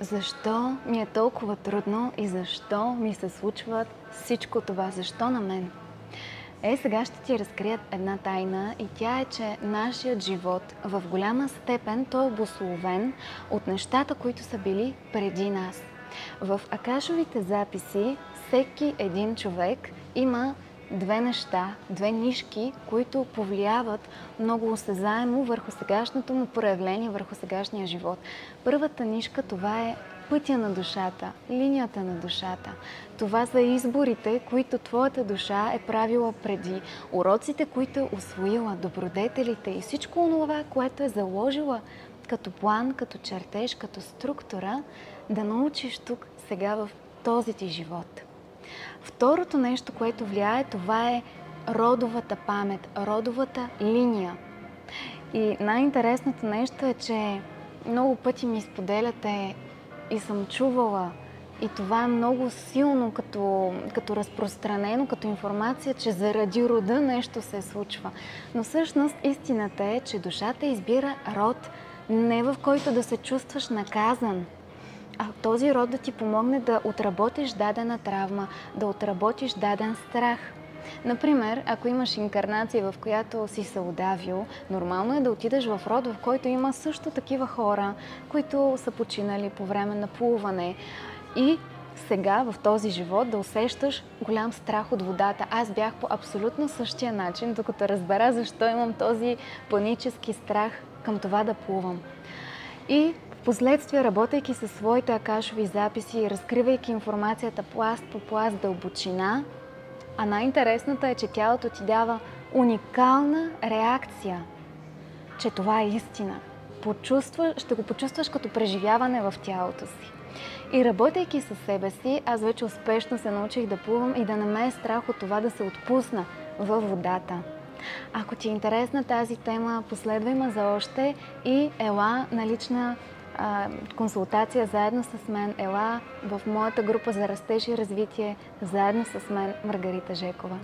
Защо ми е толкова трудно и защо ми се случва всичко това? Защо на мен? Сега ще ти разкрия една тайна и тя е, че нашият живот в голяма степен той е обусловен от нещата, които са били преди нас. В акашовите записи всеки един човек има две неща, две нишки, които повлияват много осезаемо върху сегашното му проявление, върху сегашния живот. Първата нишка това е пътя на душата, линията на душата. Това са изборите, които твоята душа е правила преди, уроците, които е усвоила, добродетелите и всичко това, което е заложила като план, като чертеж, като структура, да научиш тук, сега в този ти живот. Второто нещо, което влияе, това е родовата памет, родовата линия. И най-интересното нещо е, че много пъти ми споделяте и съм чувала, и това е много силно като разпространено, като информация, че заради рода нещо се случва. Но всъщност истината е, че душата избира род, не в който да се чувстваш наказан, а този род да ти помогне да отработиш дадена травма, да отработиш даден страх. Например, ако имаш инкарнация, в която си се удавил, нормално е да отидеш в род, в който има също такива хора, които са починали по време на плуване. И сега, в този живот, да усещаш голям страх от водата. Аз бях по абсолютно същия начин, докато разбера защо имам този панически страх към това да плувам. И впоследствие, работейки със своите акашови записи и разкривайки информацията пласт по пласт, дълбочина, а най-интересната е, че тялото ти дава уникална реакция, че това е истина. Ще го почувстваш като преживяване в тялото си. И работейки със себе си, аз вече успешно се научих да плувам и да не ме е страх от това да се отпусна във водата. Ако ти е интересна тази тема, последвай ме за още и ела на лична консултация заедно с мен. Ела в моята група за растеж и развитие заедно с мен, Маргарита Жекова.